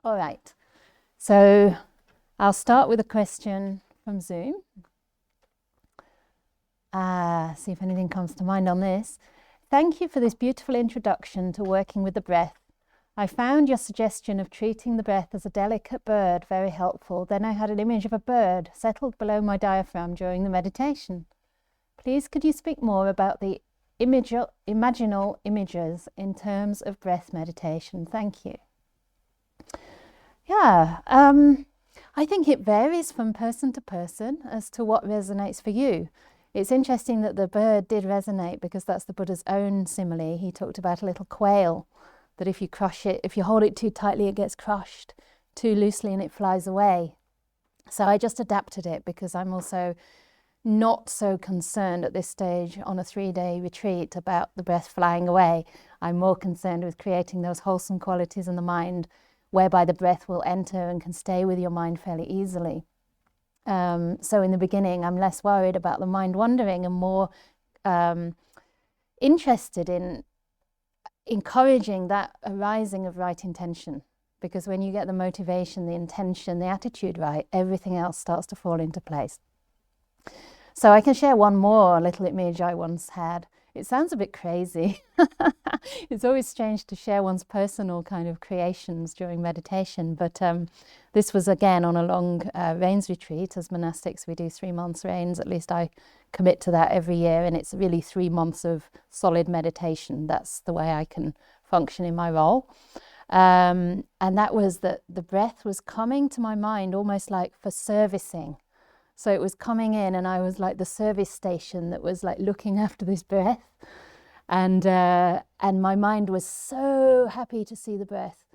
All right, so I'll start with a question from Zoom. See if anything comes to mind on this. Thank you for this beautiful introduction to working with the breath. I found your suggestion of treating the breath as a delicate bird very helpful. Then I had an image of a bird settled below my diaphragm during the meditation. Please could you speak more about the imaginal images in terms of breath meditation? Thank you. Yeah, I think it varies from person to person as to what resonates for you. It's interesting that the bird did resonate because that's the Buddha's own simile. He talked about a little quail, that if you crush it, if you hold it too tightly, it gets crushed too loosely and it flies away. So I just adapted it because I'm also not so concerned at this stage on a 3-day retreat about the breath flying away. I'm more concerned with creating those wholesome qualities in the mind whereby the breath will enter and can stay with your mind fairly easily. So in the beginning, I'm less worried about the mind wandering and more interested in encouraging that arising of right intention. Because when you get the motivation, the intention, the attitude right, everything else starts to fall into place. So I can share one more little image I once had. It sounds a bit crazy. It's always strange to share one's personal kind of creations during meditation, but this was again on a long rains retreat. As monastics, we do 3 months rains. At least I commit to that every year, and it's really 3 months of solid meditation. That's the way I can function in my role. And that was that the breath was coming to my mind almost like for servicing. So it was coming in and I was like the service station that was like looking after this breath. And my mind was so happy to see the breath.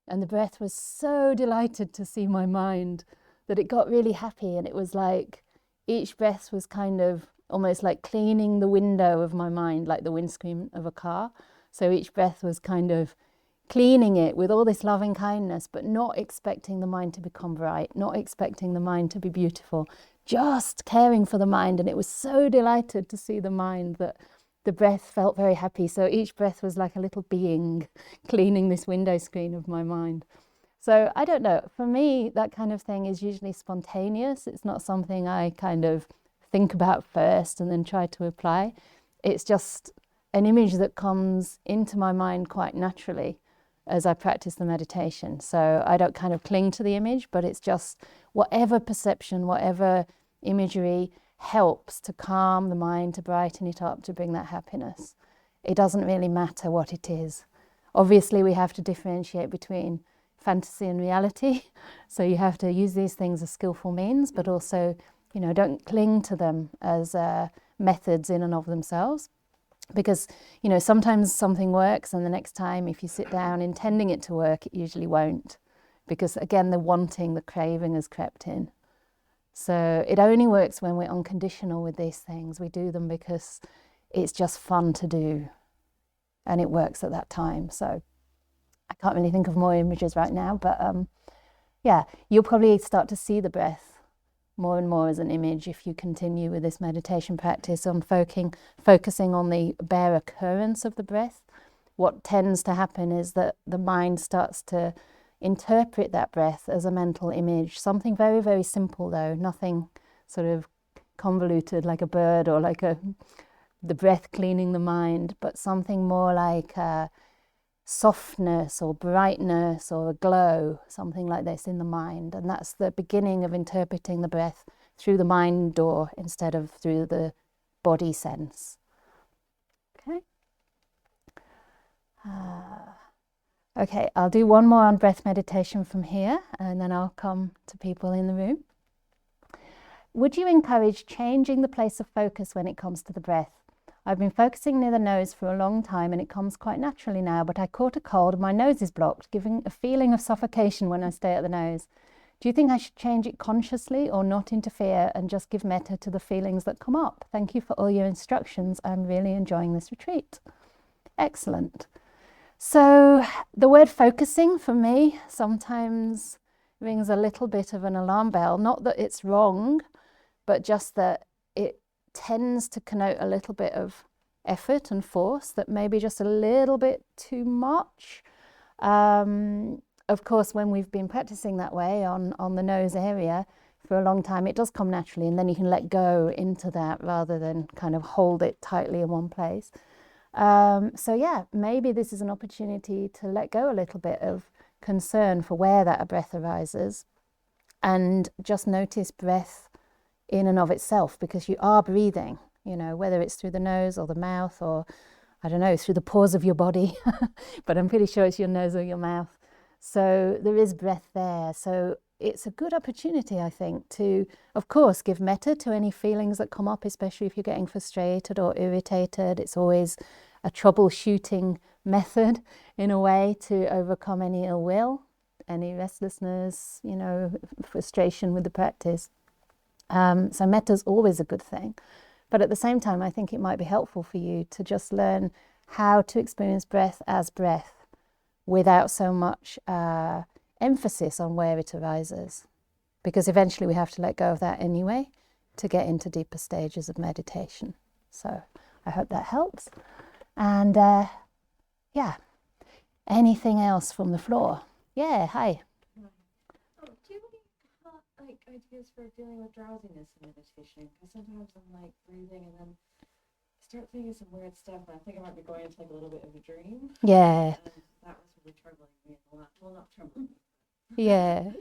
And the breath was so delighted to see my mind that it got really happy. And it was like each breath was kind of almost like cleaning the window of my mind, like the windscreen of a car. So each breath was kind of cleaning it with all this loving kindness, but not expecting the mind to become bright, not expecting the mind to be beautiful, just caring for the mind. And it was so delighted to see the mind that the breath felt very happy. So each breath was like a little being cleaning this window screen of my mind. So I don't know, for me, that kind of thing is usually spontaneous. It's not something I kind of think about first and then try to apply. It's just an image that comes into my mind quite naturally as I practice the meditation. So I don't kind of cling to the image, but it's just whatever perception, whatever imagery helps to calm the mind, to brighten it up, to bring that happiness. It doesn't really matter what it is. Obviously, we have to differentiate between fantasy and reality. So you have to use these things as skillful means, but also, don't cling to them as methods in and of themselves. Because, sometimes something works and the next time if you sit down intending it to work, it usually won't. Because again, the wanting, the craving has crept in. So it only works when we're unconditional with these things. We do them because it's just fun to do. And it works at that time. So I can't really think of more images right now. But you'll probably start to see the breath more and more as an image if you continue with this meditation practice on focusing on the bare occurrence of the breath. What tends to happen is that the mind starts to interpret that breath as a mental image, something very, very simple though, nothing sort of convoluted like a bird or like the breath cleaning the mind, but something more like softness or brightness or a glow, something like this in the mind. And that's the beginning of interpreting the breath through the mind door instead of through the body sense. Okay. Okay, I'll do one more on breath meditation from here and then I'll come to people in the room. Would you encourage changing the place of focus when it comes to the breath? I've been focusing near the nose for a long time and it comes quite naturally now, but I caught a cold and my nose is blocked, giving a feeling of suffocation when I stay at the nose. Do you think I should change it consciously or not interfere and just give metta to the feelings that come up? Thank you for all your instructions. I'm really enjoying this retreat. Excellent. So the word focusing for me sometimes rings a little bit of an alarm bell. Not that it's wrong, but just that it tends to connote a little bit of effort and force that maybe just a little bit too much. of course, when we've been practicing that way on the nose area for a long time, it does come naturally, and then you can let go into that rather than kind of hold it tightly in one place. So yeah, maybe this is an opportunity to let go a little bit of concern for where that breath arises, and just notice breath in and of itself, because you are breathing, you know, whether it's through the nose or the mouth, or I don't know, through the pores of your body, but I'm pretty sure it's your nose or your mouth. So there is breath there. So it's a good opportunity, I think, to, of course, give metta to any feelings that come up, especially if you're getting frustrated or irritated. It's always a troubleshooting method, in a way, to overcome any ill will, any restlessness, you know, frustration with the practice. So metta is always a good thing. But at the same time, I think it might be helpful for you to just learn how to experience breath as breath without so much emphasis on where it arises. Because eventually we have to let go of that anyway to get into deeper stages of meditation. So I hope that helps. And yeah, anything else from the floor? Yeah, hi. Do you have any ideas for dealing with drowsiness in meditation? Because sometimes I'm like breathing and then I start thinking some weird stuff, and I think I might be going into like a little bit of a dream. Yeah. And that was really troubling me a lot. Well, not troubling. Yeah.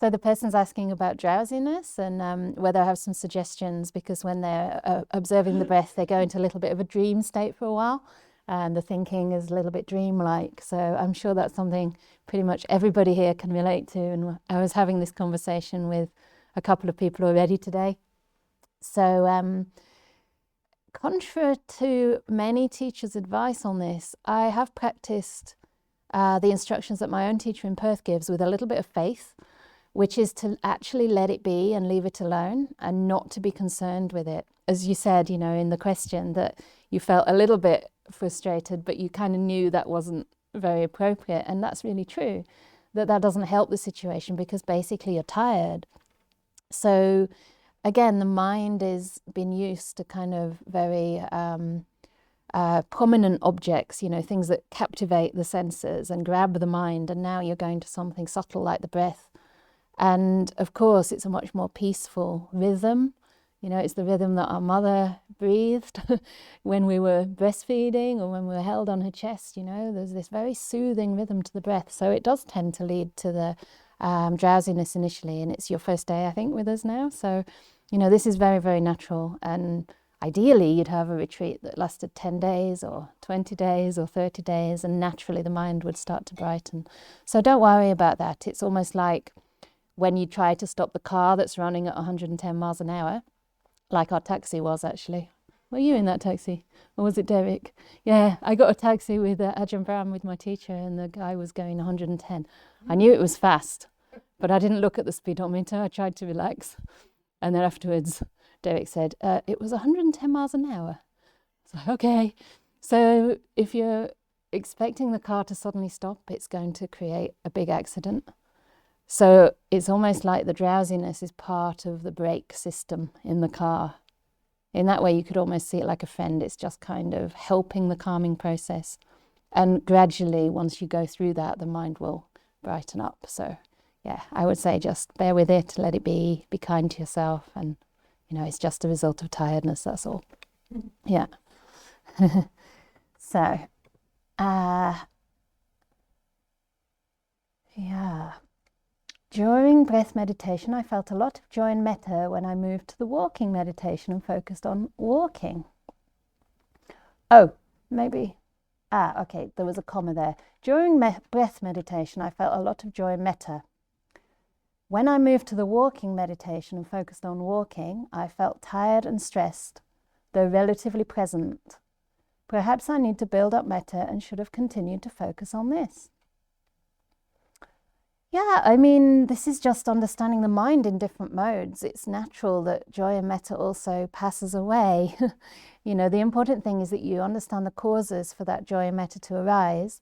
So the person's asking about drowsiness and whether I have some suggestions, because when they're observing the breath, they go into a little bit of a dream state for a while, and the thinking is a little bit dreamlike. So I'm sure that's something pretty much everybody here can relate to. And I was having this conversation with a couple of people already today. So contrary to many teachers' advice on this, I have practiced the instructions that my own teacher in Perth gives with a little bit of faith, which is to actually let it be and leave it alone and not to be concerned with it. As you said, you know, in the question, that you felt a little bit frustrated, but you kind of knew that wasn't very appropriate. And that's really true, that doesn't help the situation, because basically you're tired. So again, the mind has been used to kind of very prominent objects, you know, things that captivate the senses and grab the mind. And now you're going to something subtle like the breath. And of course, it's a much more peaceful rhythm. You know, it's the rhythm that our mother breathed when we were breastfeeding or when we were held on her chest. You know, there's this very soothing rhythm to the breath. So it does tend to lead to the drowsiness initially. And it's your first day, I think, with us now. So, you know, this is very, very natural. And ideally, you'd have a retreat that lasted 10 days or 20 days or 30 days, and naturally the mind would start to brighten. So don't worry about that. It's almost like when you try to stop the car that's running at 110 miles an hour, like our taxi was actually. Were you in that taxi? Or was it Derek? Yeah, I got a taxi with Ajahn Brahm with my teacher, and the guy was going 110. I knew it was fast, but I didn't look at the speedometer. I tried to relax. And then afterwards, Derek said, it was 110 miles an hour. It's like, okay. So if you're expecting the car to suddenly stop, it's going to create a big accident. So it's almost like the drowsiness is part of the brake system in the car. In that way, you could almost see it like a friend. It's just kind of helping the calming process. And gradually, once you go through that, the mind will brighten up. So yeah, I would say just bear with it, let it be kind to yourself. And, you know, it's just a result of tiredness, that's all. Yeah. So, yeah. During breath meditation, I felt a lot of joy and metta when I moved to the walking meditation and focused on walking. Oh, maybe. Okay, there was a comma there. During breath meditation, I felt a lot of joy and metta. When I moved to the walking meditation and focused on walking, I felt tired and stressed, though relatively present. Perhaps I need to build up metta and should have continued to focus on this. Yeah, I mean, this is just understanding the mind in different modes. It's natural that joy and metta also passes away. You know, the important thing is that you understand the causes for that joy and metta to arise,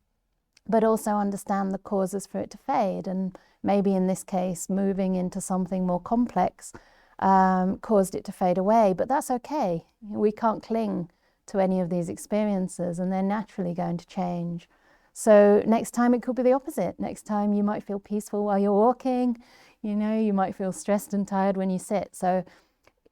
but also understand the causes for it to fade. And maybe in this case, moving into something more complex caused it to fade away, but that's okay. We can't cling to any of these experiences, and they're naturally going to change. So next time it could be the opposite. Next time you might feel peaceful while you're walking. You might feel stressed and tired when you sit. So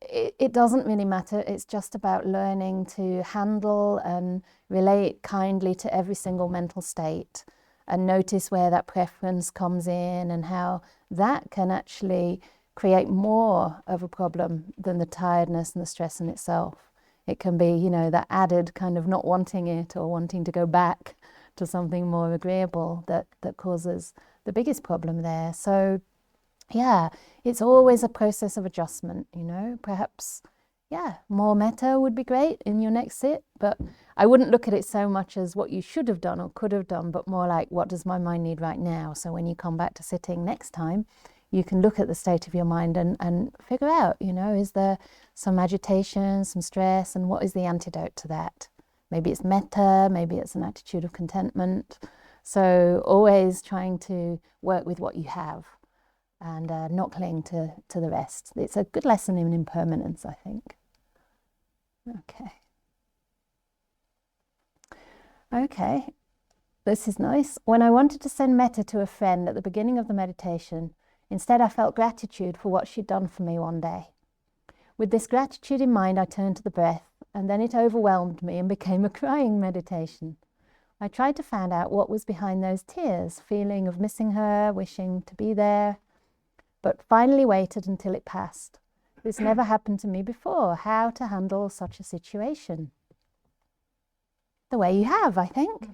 it doesn't really matter. It's just about learning to handle and relate kindly to every single mental state, and notice where that preference comes in and how that can actually create more of a problem than the tiredness and the stress in itself. It can be, that added kind of not wanting it or wanting to go back to something more agreeable that causes the biggest problem there. So yeah, it's always a process of adjustment, perhaps, more metta would be great in your next sit, but I wouldn't look at it so much as what you should have done or could have done, but more like, what does my mind need right now? So when you come back to sitting next time, you can look at the state of your mind and figure out, is there some agitation, some stress, and what is the antidote to that? Maybe it's metta, maybe it's an attitude of contentment. So always trying to work with what you have and not cling to the rest. It's a good lesson in impermanence, I think. Okay, this is nice. When I wanted to send metta to a friend at the beginning of the meditation, instead I felt gratitude for what she'd done for me one day. With this gratitude in mind, I turned to the breath, and then it overwhelmed me and became a crying meditation. I tried to find out what was behind those tears, feeling of missing her, wishing to be there, but finally waited until it passed. This never happened to me before. How to handle such a situation? The way you have, I think.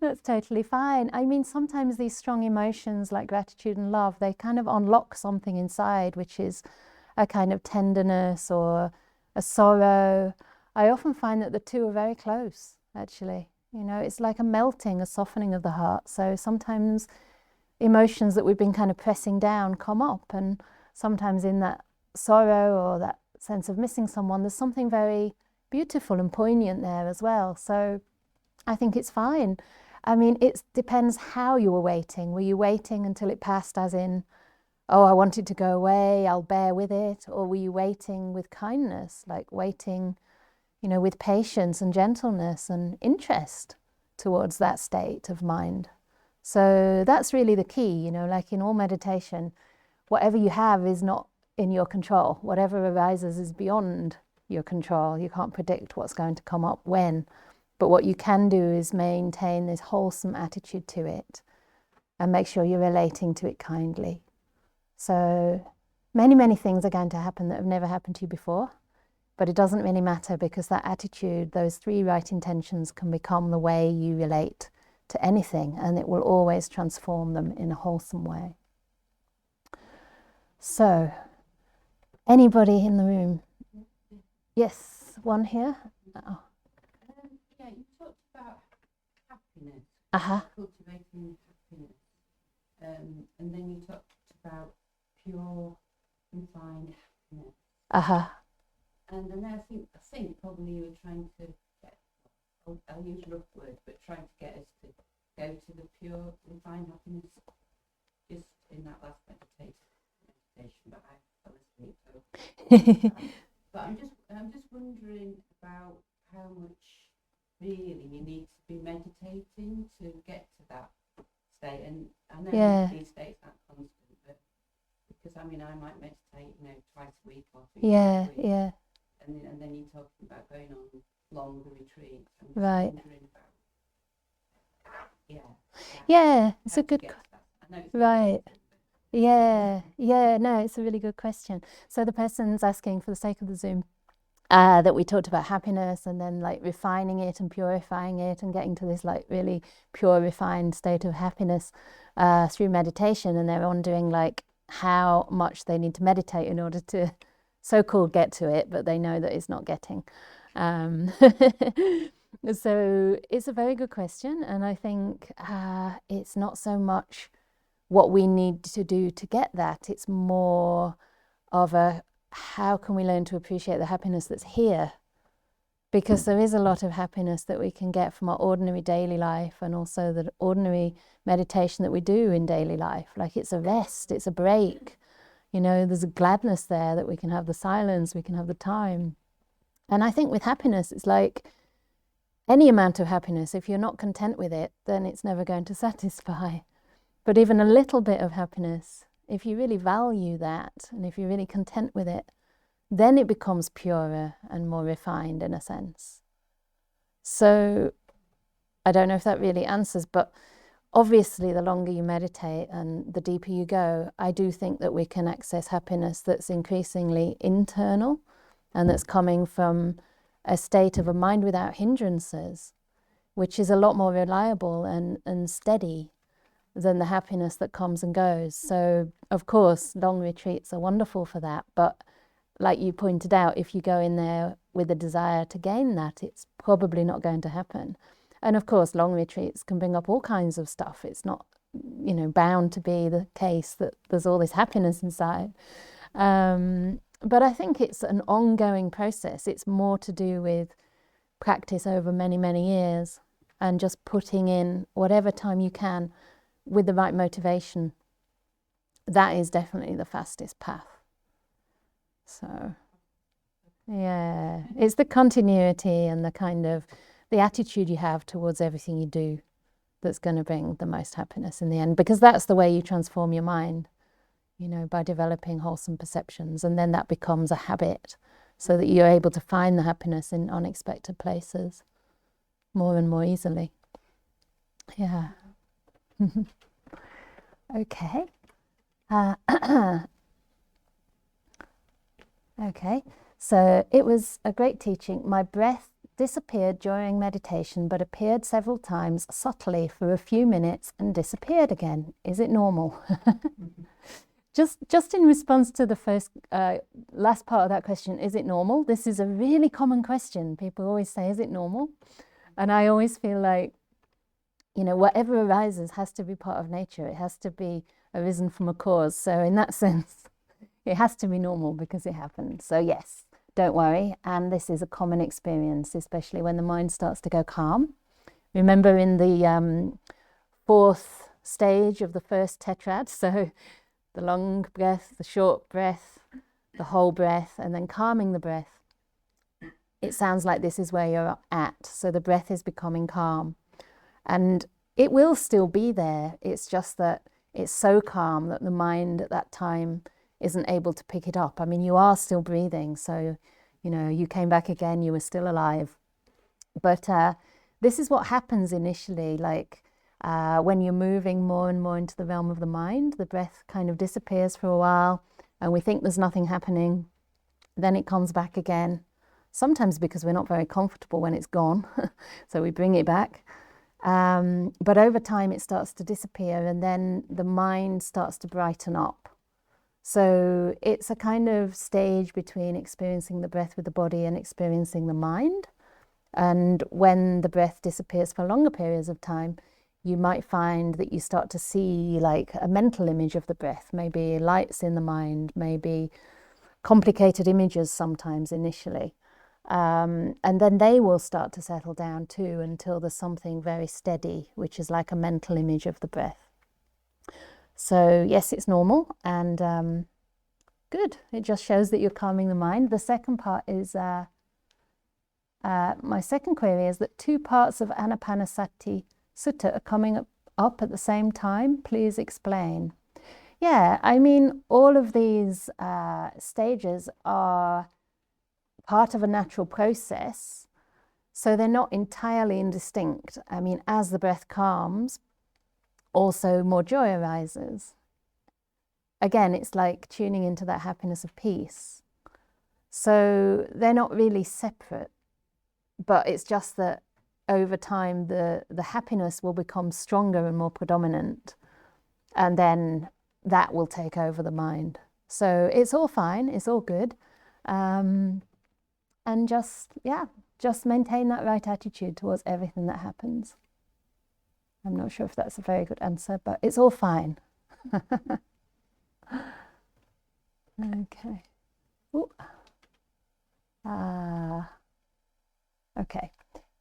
That's totally fine. I mean, sometimes these strong emotions like gratitude and love, they kind of unlock something inside, which is a kind of tenderness or a sorrow. I often find that the two are very close, actually. It's like a melting, a softening of the heart. So sometimes emotions that we've been kind of pressing down come up, and sometimes in that sorrow or that sense of missing someone, there's something very beautiful and poignant there as well. So I think it's fine. I mean, it depends how you were waiting. Were you waiting until it passed, as in, oh, I want it to go away, I'll bear with it? Or were you waiting with kindness, like waiting, with patience and gentleness and interest towards that state of mind? So that's really the key, like in all meditation, whatever you have is not in your control. Whatever arises is beyond your control. You can't predict what's going to come up when. But what you can do is maintain this wholesome attitude to it and make sure you're relating to it kindly. So many, many things are going to happen that have never happened to you before, but it doesn't really matter, because that attitude, those 3 right intentions, can become the way you relate to anything, and it will always transform them in a wholesome way. So, anybody in the room? Yes, one here. Oh. Yeah, you talked about happiness, cultivating happiness, and then you talked about pure, refined happiness. And then I think probably you were trying to get, I'll use rough words, but trying to get us to go to the pure, refined happiness just in that last meditation, but I fell asleep. So. But I'm just wondering about how much really you need to be meditating to get to that state. And I know these states aren't constant, but because I might meditate, twice a week or 3 times a week. And then you're talking about going on longer retreats. I'm just wondering about, it's a good right. No, it's a really good question. So the person's asking, for the sake of the Zoom, that we talked about happiness and then like refining it and purifying it and getting to this like really pure, refined state of happiness through meditation, and they're wondering like how much they need to meditate in order to so-called get to it, but they know that it's not getting. So it's a very good question, and I think it's not so much what we need to do to get that. It's more of a, how can we learn to appreciate the happiness that's here? Because there is a lot of happiness that we can get from our ordinary daily life, and also the ordinary meditation that we do in daily life. Like, it's a rest, it's a break. There's a gladness there that we can have the silence, we can have the time. And I think with happiness, it's like, any amount of happiness, if you're not content with it, then it's never going to satisfy. But even a little bit of happiness, if you really value that, and if you're really content with it, then it becomes purer and more refined in a sense. So I don't know if that really answers, but obviously the longer you meditate and the deeper you go, I do think that we can access happiness that's increasingly internal and that's coming from a state of a mind without hindrances, which is a lot more reliable and steady than the happiness that comes and goes. So, of course, long retreats are wonderful for that. But like you pointed out, if you go in there with a desire to gain that, it's probably not going to happen. And of course, long retreats can bring up all kinds of stuff. It's not, bound to be the case that there's all this happiness inside. But I think it's an ongoing process. It's more to do with practice over many, many years and just putting in whatever time you can with the right motivation. That is definitely the fastest path. So, yeah, it's the continuity and the kind of the attitude you have towards everything you do that's going to bring the most happiness in the end, because that's the way you transform your mind, by developing wholesome perceptions, and then that becomes a habit so that you're able to find the happiness in unexpected places more and more easily. Yeah. Okay. Okay, so it was a great teaching. My breath disappeared during meditation, but appeared several times subtly for a few minutes and disappeared again. Is it normal? Just in response to the first, last part of that question, is it normal? This is a really common question. People always say, is it normal? And I always feel like, whatever arises has to be part of nature. It has to be arisen from a cause. So in that sense, it has to be normal because it happened. So yes, don't worry. And this is a common experience, especially when the mind starts to go calm. Remember in the fourth stage of the first tetrad, so the long breath, the short breath, the whole breath, and then calming the breath. It sounds like this is where you're at. So the breath is becoming calm. And it will still be there. It's just that it's so calm that the mind at that time isn't able to pick it up. I mean, you are still breathing. So, you came back again, you were still alive. But this is what happens initially, like when you're moving more and more into the realm of the mind, the breath kind of disappears for a while and we think there's nothing happening. Then it comes back again, sometimes because we're not very comfortable when it's gone. So we bring it back. But over time it starts to disappear and then the mind starts to brighten up. So it's a kind of stage between experiencing the breath with the body and experiencing the mind. And when the breath disappears for longer periods of time, you might find that you start to see like a mental image of the breath, maybe lights in the mind, maybe complicated images sometimes initially. And then they will start to settle down too until there's something very steady, which is like a mental image of the breath. So yes, it's normal and good. It just shows that you're calming the mind. The second part is, my second query is that two parts of Anapanasati Sutta are coming up at the same time. Please explain. Yeah, I mean, all of these stages are part of a natural process, so they're not entirely indistinct. I mean, as the breath calms, also more joy arises. Again, it's like tuning into that happiness of peace. So they're not really separate, but it's just that over time the happiness will become stronger and more predominant, and then that will take over the mind. So it's all fine, it's all good. And just maintain that right attitude towards everything that happens. I'm not sure if that's a very good answer, but it's all fine. Okay. Okay.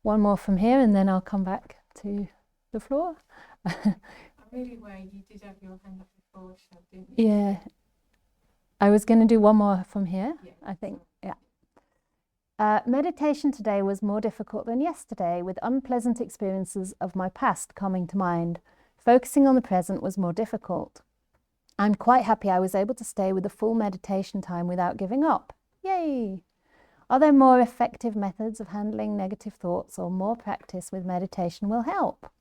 One more from here and then I'll come back to the floor. I'm really aware you did have your hand up before, didn't you? Yeah. I was going to do one more from here, Yeah. I think. Yeah. Meditation today was more difficult than yesterday, with unpleasant experiences of my past coming to mind. Focusing on the present was more difficult. I'm quite happy I was able to stay with the full meditation time without giving up. Yay! Are there more effective methods of handling negative thoughts, or more practice with meditation will help?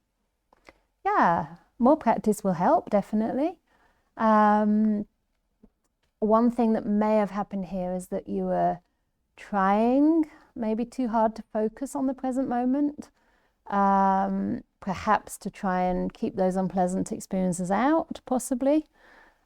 Yeah, more practice will help, definitely. One thing that may have happened here is that you were trying maybe too hard to focus on the present moment, perhaps to try and keep those unpleasant experiences out, possibly.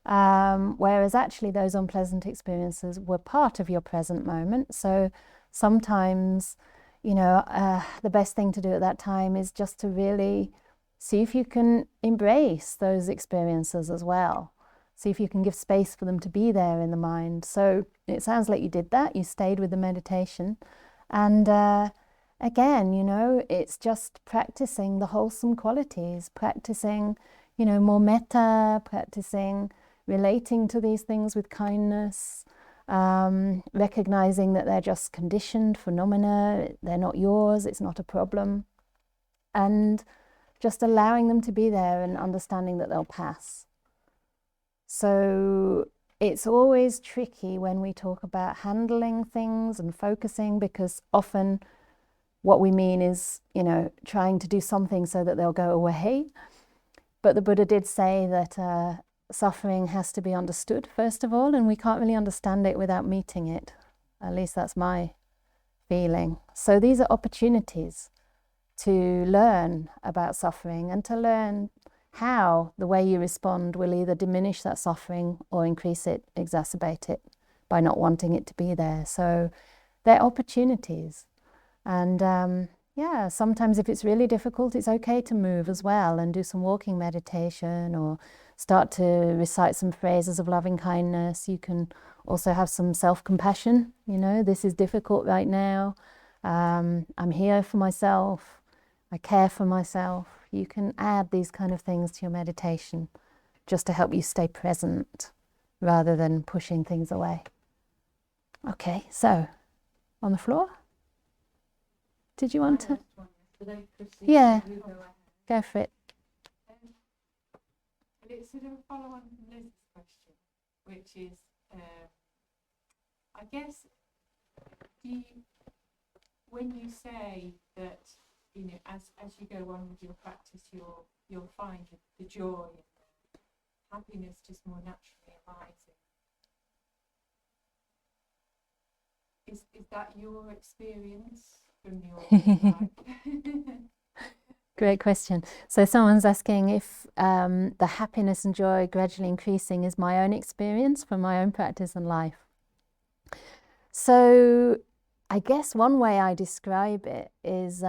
Whereas actually those unpleasant experiences were part of your present moment. So sometimes, the best thing to do at that time is just to really see if you can embrace those experiences as well. See if you can give space for them to be there in the mind. So it sounds like you did that. You stayed with the meditation. And again, it's just practicing the wholesome qualities, practicing, more metta, practicing relating to these things with kindness, recognizing that they're just conditioned phenomena, they're not yours, it's not a problem, and just allowing them to be there and understanding that they'll pass. So it's always tricky when we talk about handling things and focusing, because often what we mean is, trying to do something so that they'll go away. But the Buddha did say that suffering has to be understood, first of all, and we can't really understand it without meeting it. At least that's my feeling. So these are opportunities to learn about suffering and to learn how the way you respond will either diminish that suffering or increase it, exacerbate it by not wanting it to be there. So they're opportunities. And sometimes if it's really difficult, it's okay to move as well and do some walking meditation or start to recite some phrases of loving kindness. You can also have some self-compassion. This is difficult right now. I'm here for myself. I care for myself. You can add these kind of things to your meditation just to help you stay present rather than pushing things away. Okay, so on the floor. Did you want to? Yeah, go for it. It's sort of a follow-on from Liz's question, which is, I guess, when you say that, as you go on with your practice, you'll find the joy and the happiness just more naturally arising. Is that your experience from your life? Great question. So someone's asking if the happiness and joy gradually increasing is my own experience from my own practice and life. So I guess one way I describe it is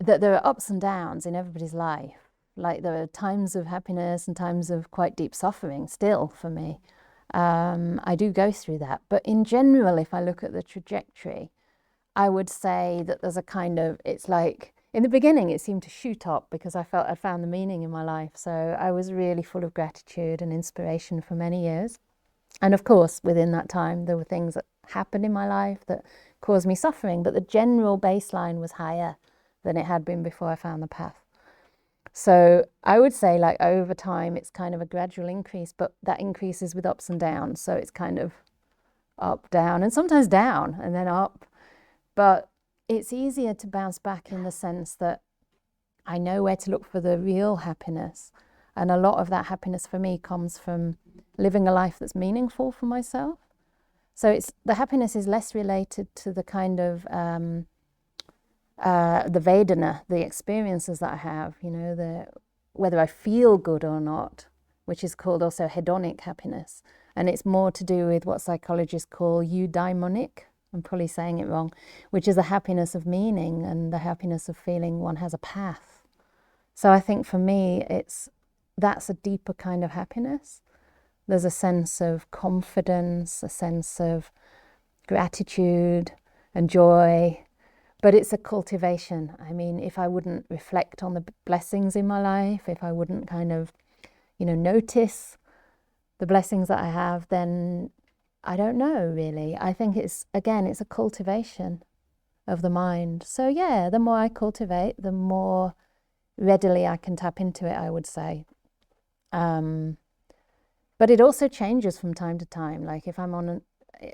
that there are ups and downs in everybody's life. Like there are times of happiness and times of quite deep suffering still for me. I do go through that. But in general, if I look at the trajectory, I would say that there's a kind of, it's like, in the beginning it seemed to shoot up because I felt I'd found the meaning in my life. So I was really full of gratitude and inspiration for many years. And of course, within that time, there were things that happened in my life that caused me suffering, but the general baseline was higher than it had been before I found the path. So I would say like over time, it's kind of a gradual increase, but that increases with ups and downs. So it's kind of up, down, and sometimes down and then up. But it's easier to bounce back in the sense that I know where to look for the real happiness. And a lot of that happiness for me comes from living a life that's meaningful for myself. So the happiness is less related to the kind of the Vedana, the experiences that I have, whether I feel good or not, which is called also hedonic happiness. And it's more to do with what psychologists call eudaimonic, I'm probably saying it wrong, which is the happiness of meaning and the happiness of feeling one has a path. So I think for me, that's a deeper kind of happiness. There's a sense of confidence, a sense of gratitude and joy, but it's a cultivation. I mean, if I wouldn't reflect on the blessings in my life, if I wouldn't kind of, notice the blessings that I have, then I don't know really. I think it's a cultivation of the mind. So yeah, the more I cultivate, the more readily I can tap into it, I would say. But it also changes from time to time. Like if I'm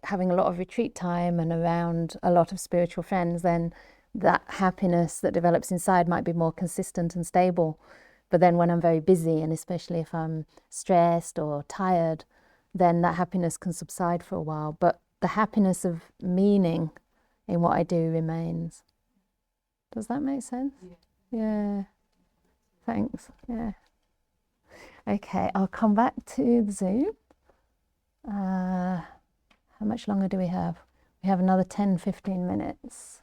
having a lot of retreat time and around a lot of spiritual friends, then that happiness that develops inside might be more consistent and stable. But then when I'm very busy, and especially if I'm stressed or tired, then that happiness can subside for a while. But the happiness of meaning in what I do remains. Does that make sense? Yeah. Thanks. Yeah. Okay, I'll come back to the Zoom. How much longer do we have? We have another 10-15 minutes.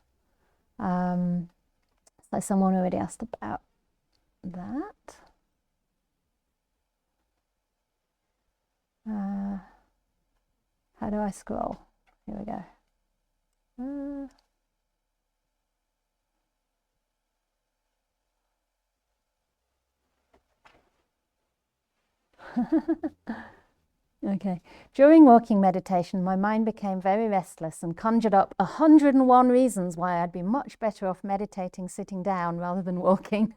So someone already asked about that. How do I scroll? Here we go. Okay. During walking meditation, my mind became very restless and conjured up 101 reasons why I'd be much better off meditating sitting down rather than walking.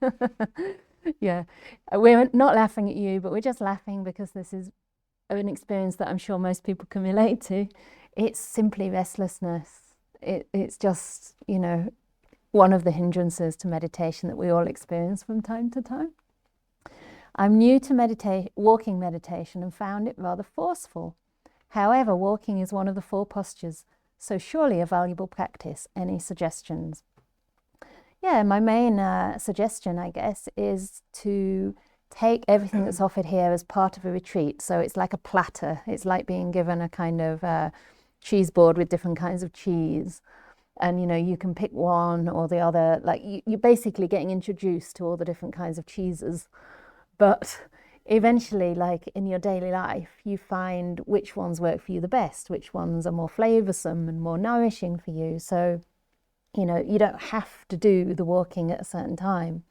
Yeah. We're not laughing at you, but we're just laughing because this is an experience that I'm sure most people can relate to. It's simply restlessness. It's just, one of the hindrances to meditation that we all experience from time to time. I'm new to walking meditation and found it rather forceful. However, walking is one of the 4 postures, so surely a valuable practice. Any suggestions? Yeah, my main suggestion, I guess, is to take everything that's offered here as part of a retreat. So it's like a platter. It's like being given a kind of cheese board with different kinds of cheese. And, you can pick one or the other. Like you're basically getting introduced to all the different kinds of cheeses. But eventually, like in your daily life, you find which ones work for you the best, which ones are more flavoursome and more nourishing for you. So, you don't have to do the walking at a certain time.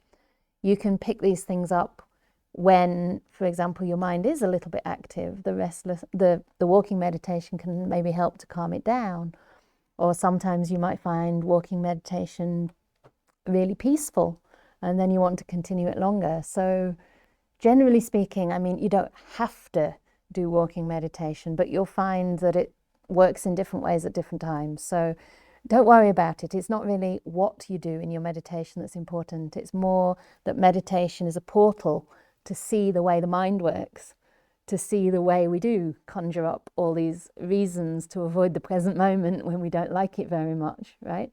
You can pick these things up when, for example, your mind is a little bit active. The walking meditation can maybe help to calm it down. Or sometimes you might find walking meditation really peaceful, and then you want to continue it longer. So generally speaking, I mean, you don't have to do walking meditation, but you'll find that it works in different ways at different times. So don't worry about it. It's not really what you do in your meditation that's important. It's more that meditation is a portal to see the way the mind works, to see the way we do conjure up all these reasons to avoid the present moment when we don't like it very much, right?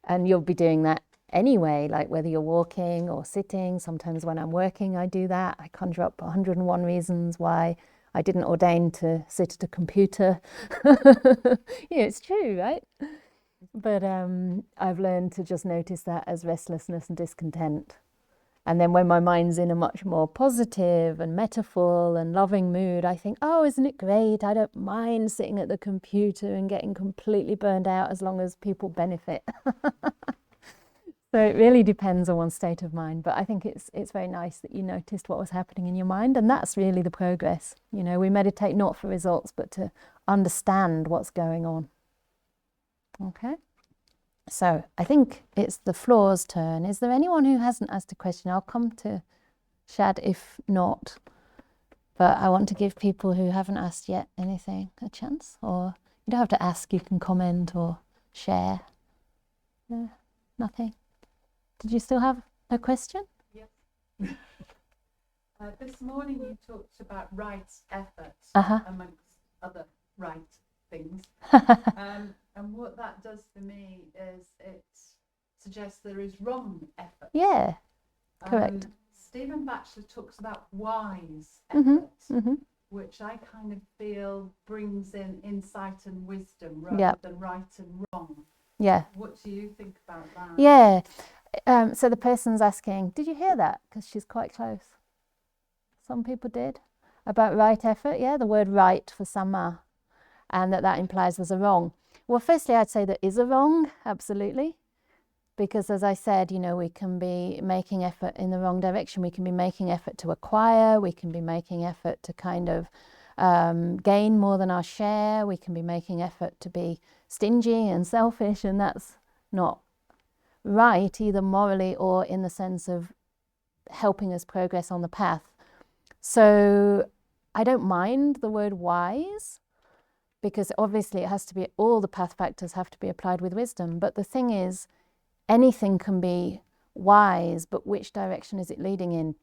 And you'll be doing that anyway, like whether you're walking or sitting. Sometimes when I'm working, I do that. I conjure up 101 reasons why I didn't ordain to sit at a computer. It's true, right? But I've learned to just notice that as restlessness and discontent. And then when my mind's in a much more positive and metaphor and loving mood, I think, oh, isn't it great? I don't mind sitting at the computer and getting completely burned out as long as people benefit. So it really depends on one's state of mind. But I think it's very nice that you noticed what was happening in your mind. And that's really the progress. We meditate not for results, but to understand what's going on. Okay. So I think it's the floor's turn. Is there anyone who hasn't asked a question? I'll come to Shad if not. But I want to give people who haven't asked yet anything a chance. Or you don't have to ask, you can comment or share. Yeah, nothing. Did you still have a question? Yes. This morning you talked about right efforts amongst other right things. And what that does for me is it suggests there is wrong effort. Yeah, correct. Stephen Batchelor talks about wise effort, which I kind of feel brings in insight and wisdom rather than right and wrong. Yeah. What do you think about that? Yeah. So the person's asking, did you hear that? Because she's quite close. Some people did. About right effort, yeah, the word right for sama, and that implies there's a wrong. Well, firstly, I'd say there is a wrong, absolutely. Because as I said, we can be making effort in the wrong direction. We can be making effort to acquire. We can be making effort to kind of gain more than our share. We can be making effort to be stingy and selfish, and that's not right, either morally or in the sense of helping us progress on the path. So I don't mind the word wise, because obviously it has to be, all the path factors have to be applied with wisdom. But the thing is, anything can be wise, but which direction is it leading in?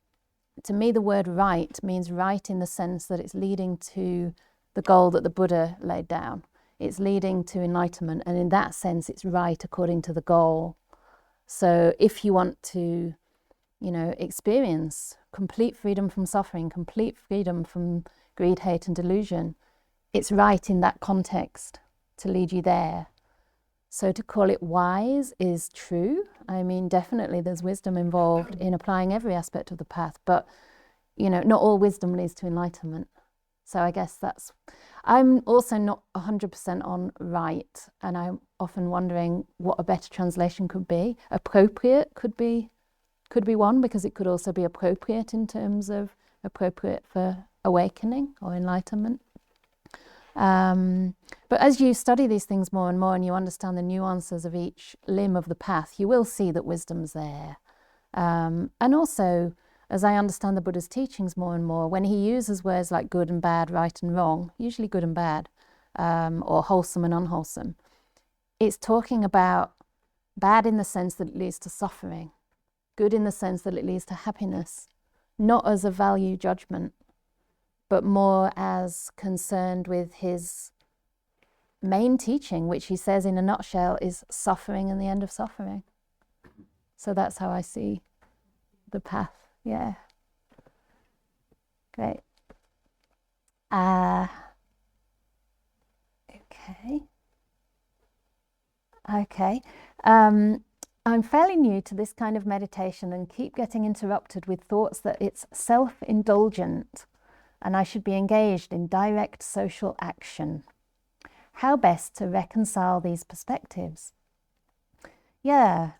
To me, the word right means right in the sense that it's leading to the goal that the Buddha laid down. It's leading to enlightenment, and in that sense, it's right according to the goal. So if you want to, experience complete freedom from suffering, complete freedom from greed, hate, and delusion, it's right in that context to lead you there. So to call it wise is true. I mean, definitely there's wisdom involved in applying every aspect of the path, but, not all wisdom leads to enlightenment. So I guess I'm also not 100% on right, and I'm often wondering what a better translation could be. Appropriate could be one, because it could also be appropriate in terms of appropriate for awakening or enlightenment. But as you study these things more and more, and you understand the nuances of each limb of the path, you will see that wisdom's there. And also, as I understand the Buddha's teachings more and more, when he uses words like good and bad, right and wrong, usually good and bad, or wholesome and unwholesome, it's talking about bad in the sense that it leads to suffering, good in the sense that it leads to happiness, not as a value judgment, but more as concerned with his main teaching, which he says in a nutshell is suffering and the end of suffering. So that's how I see the path. Yeah. Great. Okay. I'm fairly new to this kind of meditation and keep getting interrupted with thoughts that it's self-indulgent and I should be engaged in direct social action. How best to reconcile these perspectives? Yeah,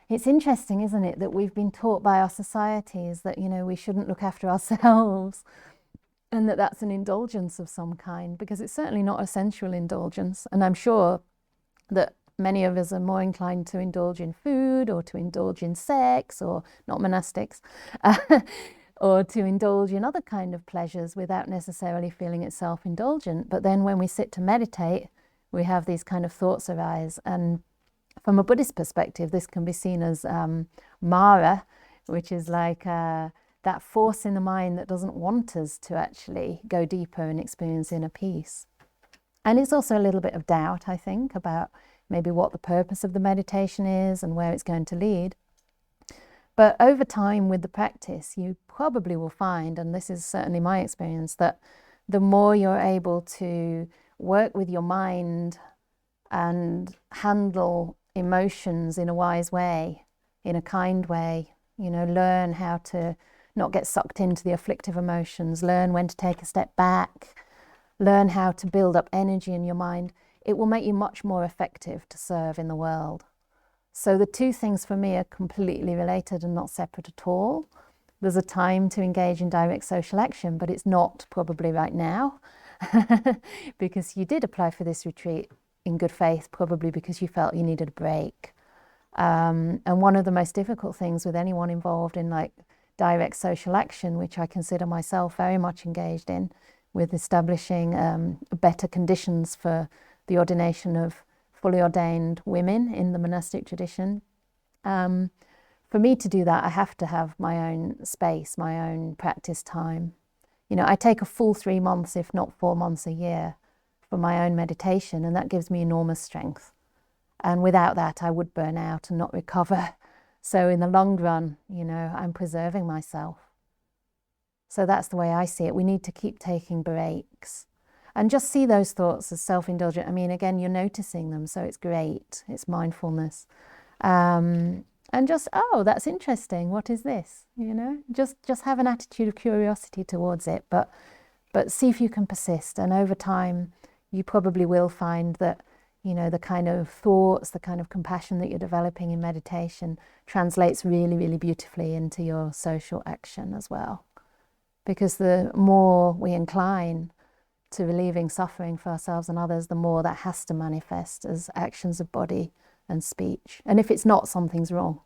it's interesting, isn't it, that we've been taught by our societies that, we shouldn't look after ourselves, and that that's an indulgence of some kind, because it's certainly not a sensual indulgence. And I'm sure that many of us are more inclined to indulge in food, or to indulge in sex, or not monastics, or to indulge in other kind of pleasures without necessarily feeling it self-indulgent. But then when we sit to meditate, we have these kind of thoughts arise. And from a Buddhist perspective, this can be seen as Mara, which is like that force in the mind that doesn't want us to actually go deeper and experience inner peace. And it's also a little bit of doubt, I think, about maybe what the purpose of the meditation is and where it's going to lead. But over time with the practice, you probably will find, and this is certainly my experience, that the more you're able to work with your mind and handle emotions in a wise way, in a kind way, learn how to not get sucked into the afflictive emotions, learn when to take a step back, learn how to build up energy in your mind, it will make you much more effective to serve in the world. So the two things for me are completely related and not separate at all. There's a time to engage in direct social action, but it's not probably right now because you did apply for this retreat in good faith, probably because you felt you needed a break. And one of the most difficult things with anyone involved in direct social action, which I consider myself very much engaged in, with establishing better conditions for the ordination of fully ordained women in the monastic tradition. For me to do that, I have to have my own space, my own practice time. I take a full 3 months, if not 4 months a year for my own meditation, and that gives me enormous strength. And without that, I would burn out and not recover. So in the long run, I'm preserving myself. So that's the way I see it. We need to keep taking breaks and just see those thoughts as self-indulgent. I mean, again, you're noticing them, so it's great. It's mindfulness. And just, that's interesting. What is this? Just have an attitude of curiosity towards it, but see if you can persist. And over time, you probably will find that, the kind of thoughts, the kind of compassion that you're developing in meditation translates really, really beautifully into your social action as well. because the more we incline to relieving suffering for ourselves and others, the more that has to manifest as actions of body and speech. And if it's not, something's wrong.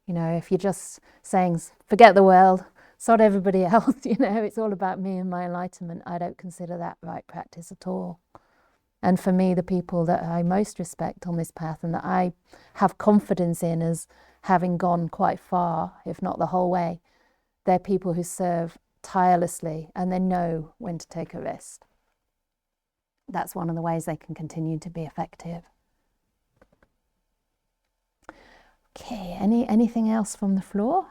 You know, if you're just saying, forget the world, sod everybody else, you know, it's all about me and my enlightenment, I don't consider that right practice at all. And for me, the people that I most respect on this path and that I have confidence in as having gone quite far, if not the whole way, they're people who serve tirelessly and they know when to take a rest. That's one of the ways they can continue to be effective. Okay, anything else from the floor?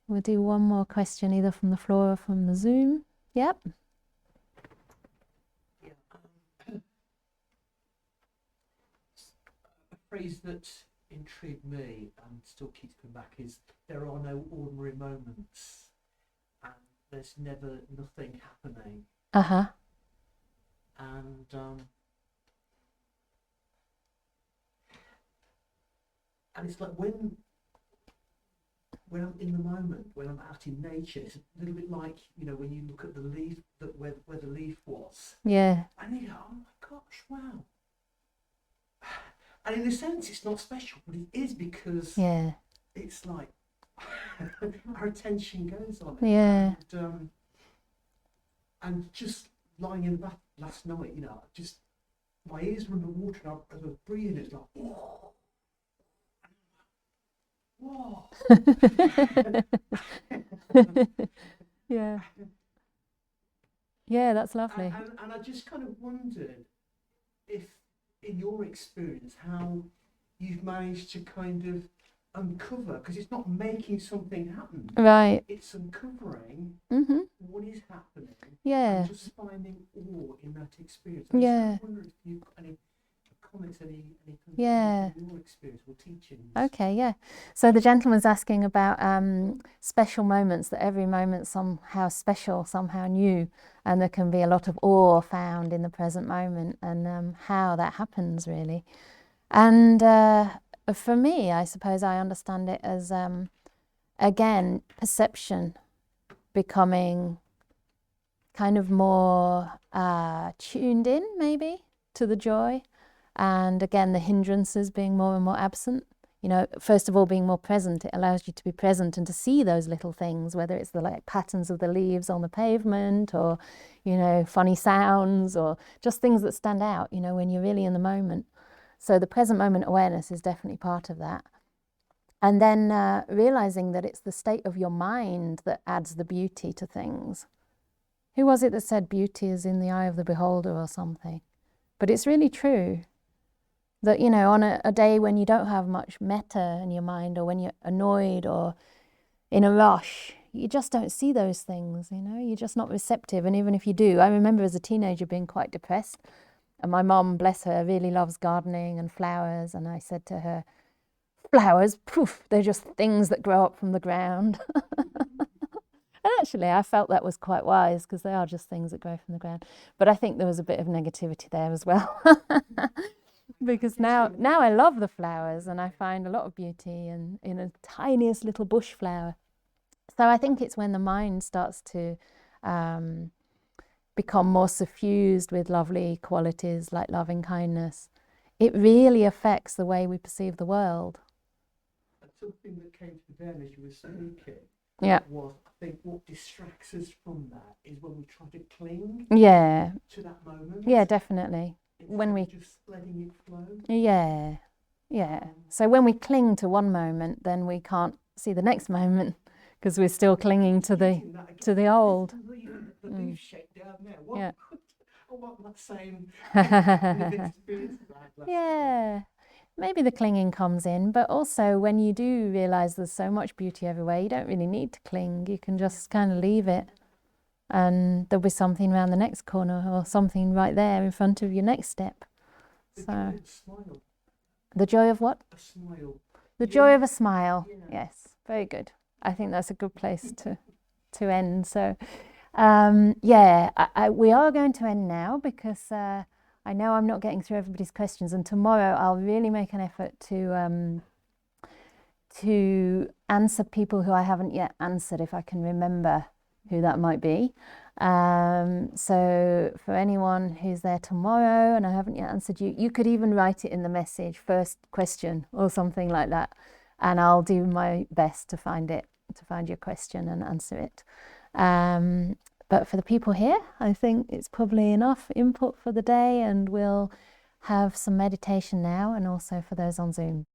We'll do one more question either from the floor or from the Zoom. Yep. A phrase that intrigued me and still keeps coming back is, there are no ordinary moments and there's never nothing happening. Uh-huh. And it's like when I'm in the moment, when I'm out in nature, it's a little bit like, you know, when you look at the leaf, where the leaf was. Yeah. And you go, oh my gosh, wow. And in a sense, it's not special, but it is, because it's like our attention goes on it. Yeah. And just lying in the bath last night, you know, just my ears were underwater, and as I was breathing, it's like, whoa. Yeah. Yeah, that's lovely. And I just kind of wondered if, in your experience, how you've managed to kind of uncover, because it's not making something happen. Right. It's uncovering what is happening. Yeah. And just finding awe in that experience. Yeah. I wonder if you've got any comments, any Yeah. from your experience or teachings. Okay, yeah. So the gentleman's asking about special moments, that every moment somehow special, somehow new, and there can be a lot of awe found in the present moment, and how that happens really. And for me, I suppose I understand it as, again, perception becoming kind of more tuned in, maybe, to the joy. And again, the hindrances being more and more absent. You know, first of all, being more present, it allows you to be present and to see those little things, whether it's the like patterns of the leaves on the pavement, or, you know, funny sounds, or just things that stand out, you know, when you're really in the moment. So the present moment awareness is definitely part of that. And then realizing that it's the state of your mind that adds the beauty to things. Who was it that said beauty is in the eye of the beholder or something? But it's really true. That, you know, on a day when you don't have much metta in your mind, or when you're annoyed or in a rush, you just don't see those things, you know, you're just not receptive. And even if you do, I remember as a teenager being quite depressed, and my mum, bless her, really loves gardening and flowers, and I said to her, flowers, poof, they're just things that grow up from the ground. And actually I felt that was quite wise, because they are just things that grow from the ground. But I think there was a bit of negativity there as well. Because now I love the flowers, and I find a lot of beauty in a tiniest little bush flower. So I think it's when the mind starts to become more suffused with lovely qualities like loving kindness, it really affects the way we perceive the world. And something that came to them as you were speaking was, I think what distracts us from that is when we try to cling to that moment. Yeah, definitely. When we just letting it flow. Yeah. So when we cling to one moment, then we can't see the next moment, because we're still clinging to the old. The leaf shape down there. What? Yeah. I want that same experience. Yeah. Maybe the clinging comes in, but also when you do realize there's so much beauty everywhere, you don't really need to cling. You can just kind of leave it. And there'll be something around the next corner, or something right there in front of your next step. So, the joy of what? A smile. The joy of a smile. Yeah. Yes, very good. I think that's a good place to end. So, we are going to end now, because I know I'm not getting through everybody's questions, and tomorrow I'll really make an effort to to answer people who I haven't yet answered, if I can remember who that might be. So for anyone who's there tomorrow and I haven't yet answered you, you could even write it in the message, first question or something like that, and I'll do my best to find your question and answer it. But for the people here, I think it's probably enough input for the day, and we'll have some meditation now, and also for those on Zoom.